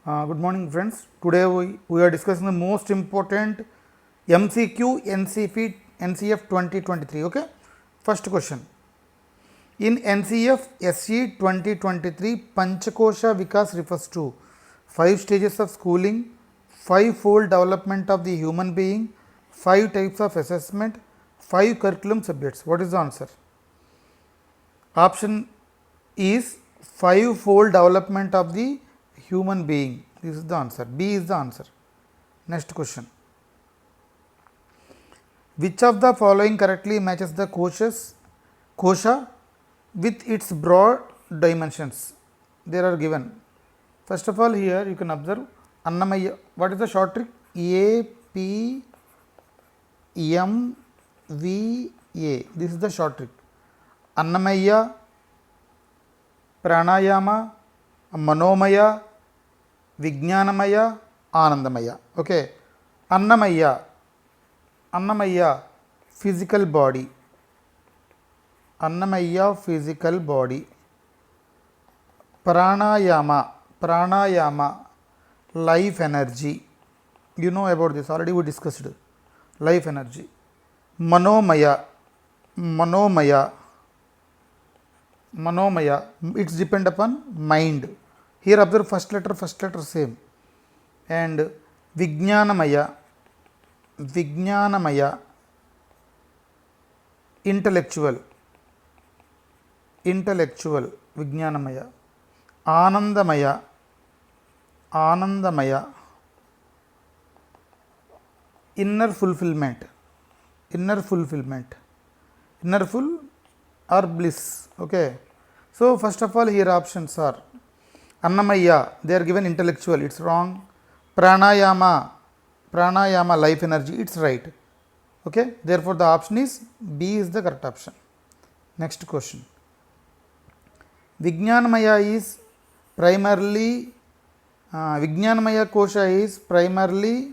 Good morning, friends. Today we are discussing the most important MCQ NCF 2023. Okay, first question. In NCF SE 2023, Panchakosha Vikas refers to 5 stages of schooling, 5-fold development of the human being, 5 types of assessment, 5 curriculum subjects. What is the answer? Option is 5-fold development of the human being. This is the answer. B is the answer. Next question. Which of the following correctly matches the kosha with its broad dimensions? There are given. First of all, here you can observe Annamaya. What is the short trick? A P M V A. This is the short trick. Annamaya, Pranayama, Manomaya, Vijnanamaya, Anandamaya. Okay. Annamaya, physical body. Annamaya, physical body. Pranayama, life energy. You know about this, already we discussed. Life energy. Manomaya, it's depend upon mind. Here observe first letter same. And Vijnanamaya, intellectual, Vijnanamaya. Anandamaya, inner fulfillment, inner full or bliss. Okay. So first of all, here options are Annamaya, they are given intellectual, it's wrong. Pranayama, life energy, it's right. Okay. Therefore, the option is B is the correct option. Next question. Vijnanamaya is primarily, Vijnanamaya kosha is primarily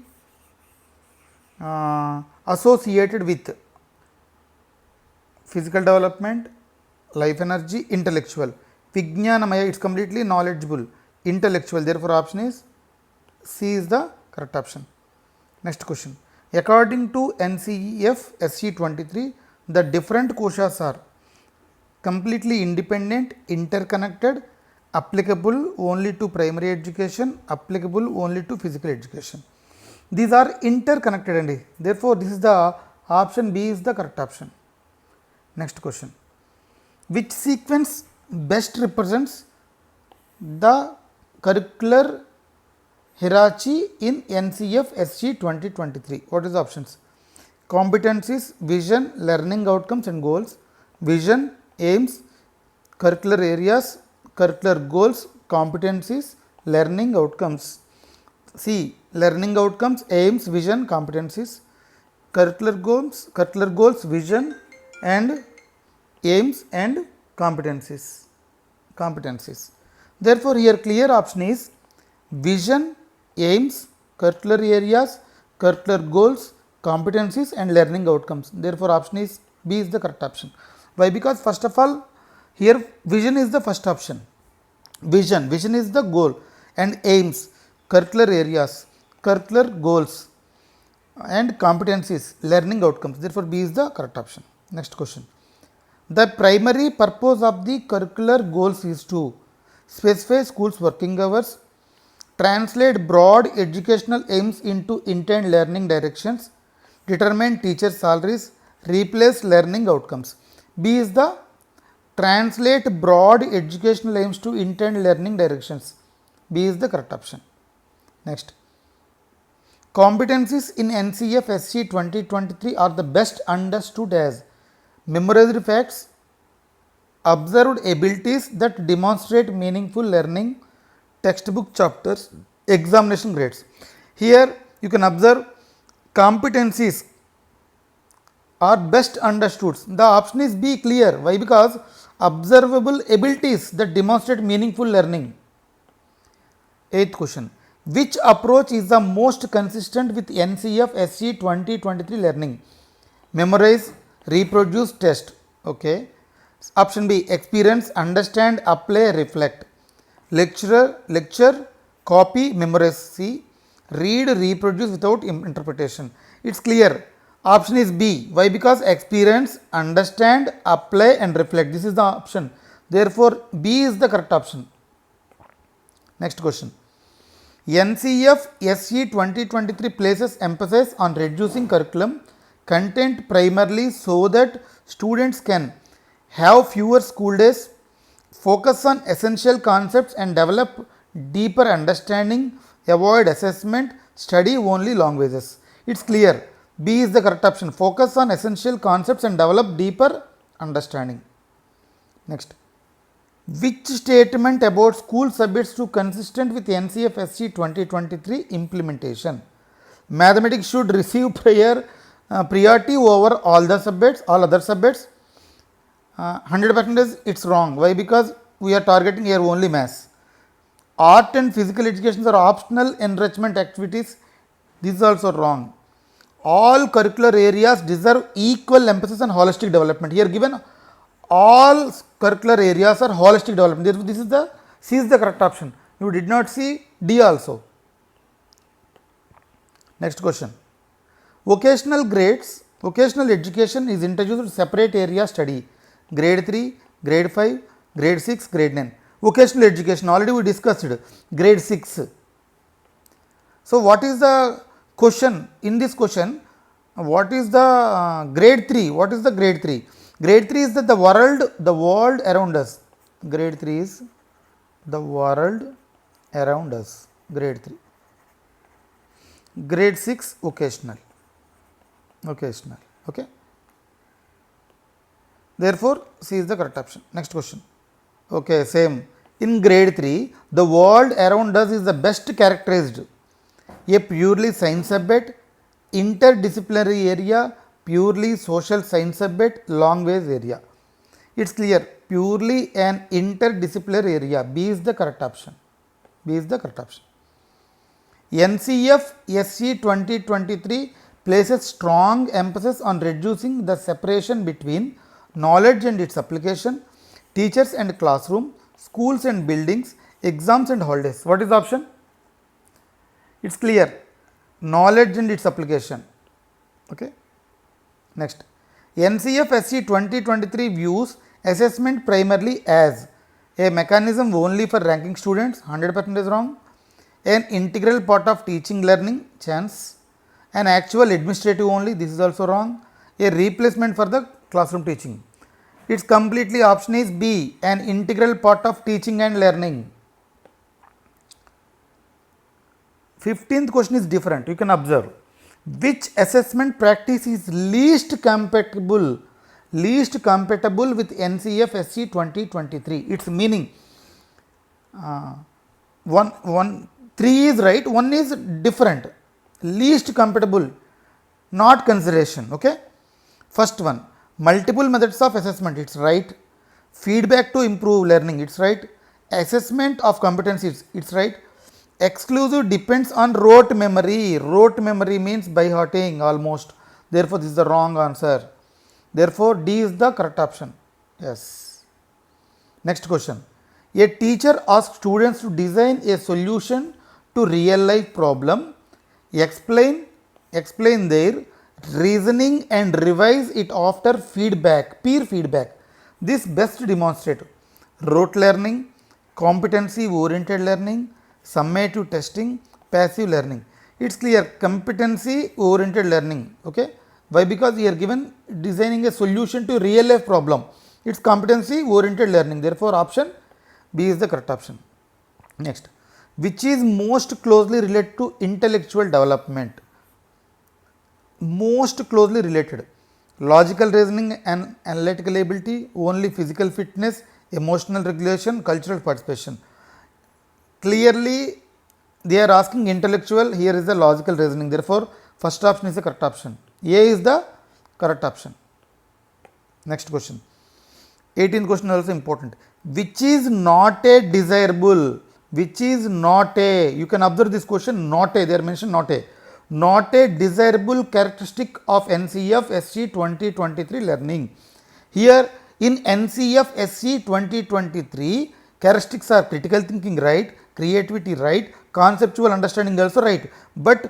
associated with physical development, life energy, intellectual. Vijnanamaya, it's completely knowledgeable, intellectual. Therefore, option is C is the correct option. Next question. According to NCF SC 23, the different koshas are completely independent, interconnected, applicable only to primary education, applicable only to physical education. These are interconnected, and therefore, this is the option B is the correct option. Next question. Which sequence best represents the curricular hierarchy in NCF SC 2023? What is the options? Competencies, vision, learning outcomes and goals. Vision, aims, curricular areas, curricular goals, competencies, learning outcomes. C. Learning outcomes, aims, vision, competencies. Curricular goals, vision and aims and competencies. Therefore, here clear option is vision, aims, curricular areas, curricular goals, competencies and learning outcomes. Therefore, option is B is the correct option. Why? Because first of all, here vision is the first option. Vision is the goal, and aims, curricular areas, curricular goals and competencies, learning outcomes. Therefore, B is the correct option. Next question. The primary purpose of the curricular goals is to specify schools' working hours, translate broad educational aims into intent learning directions, determine teacher salaries, replace learning outcomes. B is the translate broad educational aims to intent learning directions. B is the correct option. Next. Competencies in NCF SC 2023 are the best understood as memorized facts, observed abilities that demonstrate meaningful learning, textbook chapters, examination grades. Here you can observe competencies are best understood. The option is B, clear. Why? Because observable abilities that demonstrate meaningful learning. 8th question. Which approach is the most consistent with NCF SC 2023 learning? Memorize, reproduce, test. Okay. Option B, experience, understand, apply, reflect. Lecture, copy, memorize. C. Read, reproduce without interpretation. It's clear. Option is B. Why? Because experience, understand, apply and reflect. This is the option. Therefore, B is the correct option. Next question. NCF SE 2023 places emphasis on reducing curriculum content primarily so that students can have fewer school days, focus on essential concepts and develop deeper understanding, avoid assessment, study only languages. It's clear. B is the correct option. Focus on essential concepts and develop deeper understanding. Next. Which statement about school subjects to consistent with NCF SC 2023 implementation? Mathematics should receive priority over all other subjects. 100% it's wrong. Why? Because we are targeting here only maths. Art and physical education are optional enrichment activities. This is also wrong. All curricular areas deserve equal emphasis on holistic development. Here given all curricular areas are holistic development. Therefore, this is the C is the correct option. You did not see D also. Next question. Vocational grades. Vocational education is introduced to separate area study. Grade 3, grade 5, grade 6, grade 9. Vocational education already we discussed it. Grade 6. So, what is the question in this question? What is the grade 3? What is the grade 3? Grade 3 is that the world around us. Grade 3 is the world around us. Grade 3. Grade 6 vocational. Vocational. Okay. Therefore, C is the correct option. Next question. Okay, same. In grade 3, the world around us is the best characterized. A purely science subject, interdisciplinary area, purely social science subject, language area. It's clear. Purely an interdisciplinary area. B is the correct option. B is the correct option. NCF SC 2023 places strong emphasis on reducing the separation between knowledge and its application, teachers and classroom, schools and buildings, exams and holidays. What is the option? It's clear. Knowledge and its application. Okay. Next. NCF SC 2023 views assessment primarily as a mechanism only for ranking students. 100% is wrong. An integral part of teaching learning. Chance. An actual administrative only. This is also wrong. A replacement for the classroom teaching. Its completely option is B, an integral part of teaching and learning. 15th question is different. You can observe. Which assessment practice is least compatible with NCF SC 2023? Its meaning. 3 is right, 1 is different. Least compatible, not consideration. Okay. First one. Multiple methods of assessment, it's right. Feedback to improve learning, it's right. Assessment of competencies, it's right. Exclusive depends on rote memory. Rote memory means by hearting almost. Therefore, this is the wrong answer. Therefore, D is the correct option. Yes. Next question. A teacher asks students to design a solution to real life problem, explain their reasoning and revise it after feedback, peer feedback. This best demonstrates rote learning, competency oriented learning, summative testing, passive learning. It's clear, competency oriented learning. Okay. Why? Because we are given designing a solution to real life problem. It's competency oriented learning. Therefore, option B is the correct option. Next. Which is most closely related to intellectual development? Most closely related. Logical reasoning and analytical ability, only physical fitness, emotional regulation, cultural participation. Clearly, they are asking intellectual, here is the logical reasoning. Therefore, first option is the correct option. A is the correct option. Next question. 18th question also important. Which is not a desirable? Which is not a, you can observe this question, not a, they are mentioned not a. Not a desirable characteristic of NCF SC 2023 learning. Here in NCF SC 2023, characteristics are critical thinking right, creativity right, conceptual understanding also right, but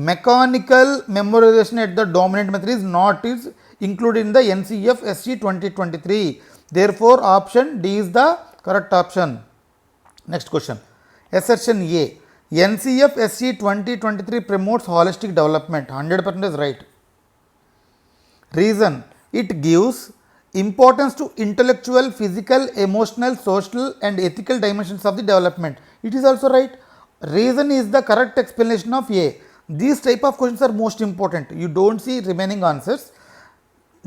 mechanical memorization at the dominant method is not is included in the NCF SC 2023. Therefore, option D is the correct option. Next question. Assertion A. NCF SC 2023 promotes holistic development. 100% is right. Reason. It gives importance to intellectual, physical, emotional, social and ethical dimensions of the development. It is also right. Reason is the correct explanation of A. These type of questions are most important. You don't see remaining answers.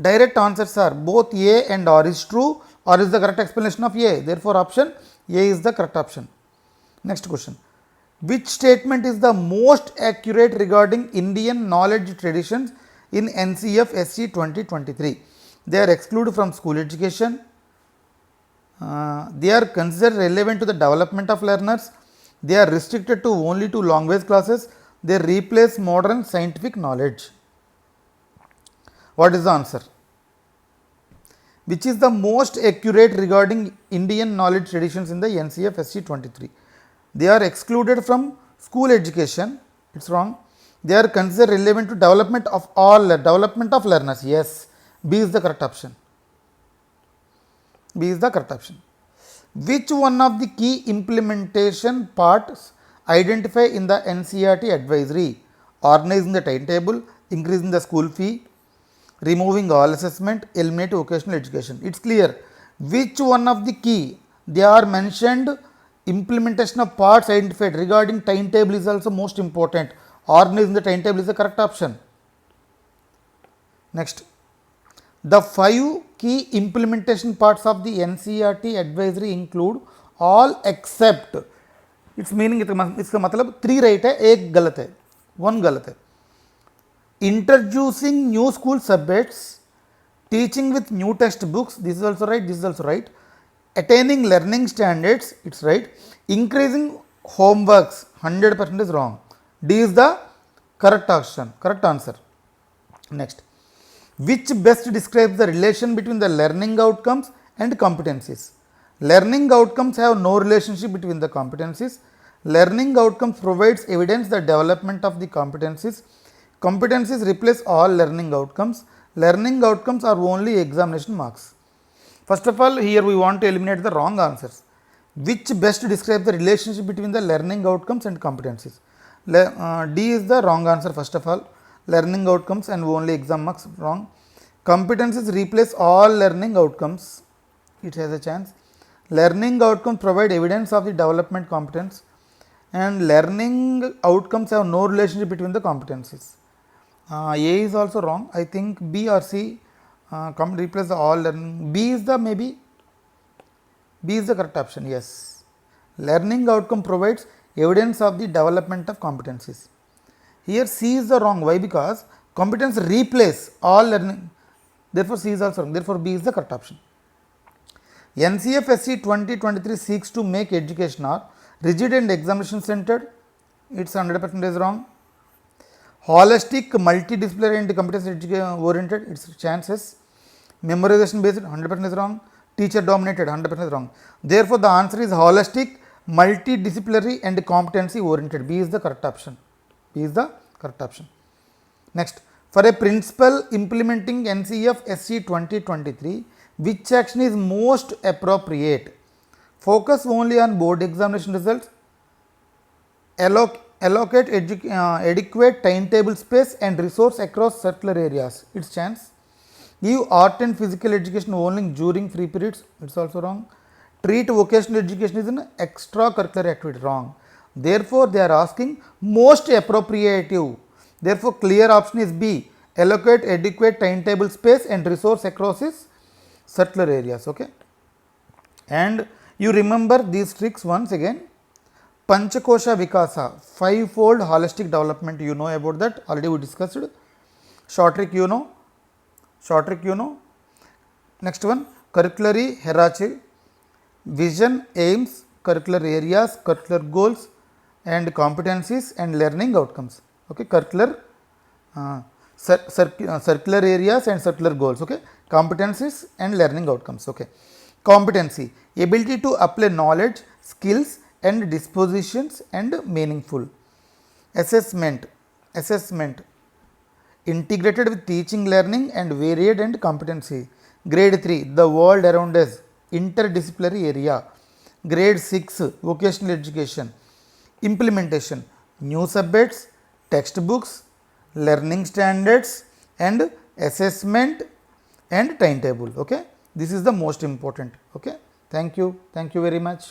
Direct answers are both A and R is true, or is the correct explanation of A. Therefore, option A is the correct option. Next question. Which statement is the most accurate regarding Indian knowledge traditions in NCF SC 2023? They are excluded from school education. They are considered relevant to the development of learners. They are restricted to only to language classes. They replace modern scientific knowledge. What is the answer? Which is the most accurate regarding Indian knowledge traditions in the NCF SC 23? They are excluded from school education. It's wrong. They are considered relevant to development of learners. Yes. B is the correct option. B is the correct option. Which one of the key implementation parts identify in the NCERT advisory? Organizing the timetable, increasing the school fee, removing all assessment, eliminate vocational education. It's clear. Which one of the key? They are mentioned. Implementation of parts identified regarding timetable is also most important. Organizing the timetable is the correct option. Next. The 5 key implementation parts of the NCERT advisory include all except, its meaning इसका मतलब 3 right है, 1 गलत है, 1 गलत है. Introducing new school subjects, teaching with new textbooks, this is also right, this is also right. Attaining learning standards, it's right. Increasing homeworks, 100% is wrong. D is the correct option, correct answer. Next. Which best describes the relation between the learning outcomes and competencies? Learning outcomes have no relationship between the competencies. Learning outcomes provides evidence the development of the competencies. Competencies replace all learning outcomes. Learning outcomes are only examination marks. First of all, here we want to eliminate the wrong answers. Which best describes the relationship between the learning outcomes and competencies? D is the wrong answer first of all. Learning outcomes and only exam marks, wrong. Competencies replace all learning outcomes, it has a chance. Learning outcomes provide evidence of the development competence, and learning outcomes have no relationship between the competencies. A is also wrong. I think B or C replace the all learning. B is the maybe. B is the correct option. Yes. Learning outcome provides evidence of the development of competencies. Here C is the wrong. Why? Because competence replace all learning. Therefore, C is also wrong. Therefore, B is the correct option. NCF SC 2023 seeks to make education rigid and examination centered. It's 100% is wrong. Holistic, multidisciplinary and competence oriented. Its chances. Memorization based, 100% is wrong. Teacher dominated, 100% is wrong. Therefore, the answer is holistic, multidisciplinary and competency oriented. B is the correct option. B is the correct option. Next, for a principal implementing NCF SC 2023, which action is most appropriate? Focus only on board examination results, allocate adequate timetable space and resource across circular areas. Its chance. Give art and physical education only during free periods. It's also wrong. Treat vocational education as an extracurricular activity. Wrong. Therefore, they are asking most appropriative. Therefore, clear option is B. Allocate adequate timetable space and resource across its circular areas. Okay. And you remember these tricks once again. Panchakosha Vikasa, 5-fold holistic development. You know about that. Already we discussed. Short trick you know. Short trick you know. Next one, curricular hierarchy, vision, aims, curricular areas, curricular goals and competencies and learning outcomes. Okay, curricular circular areas and circular goals. Okay, competencies and learning outcomes. Okay, competency, ability to apply knowledge, skills, and dispositions and meaningful. Assessment integrated with teaching, learning and varied and competency. Grade 3, the world around us, interdisciplinary area. Grade 6, vocational education. Implementation, new subjects, textbooks, learning standards and assessment and timetable. Okay, this is the most important. Okay, thank you very much.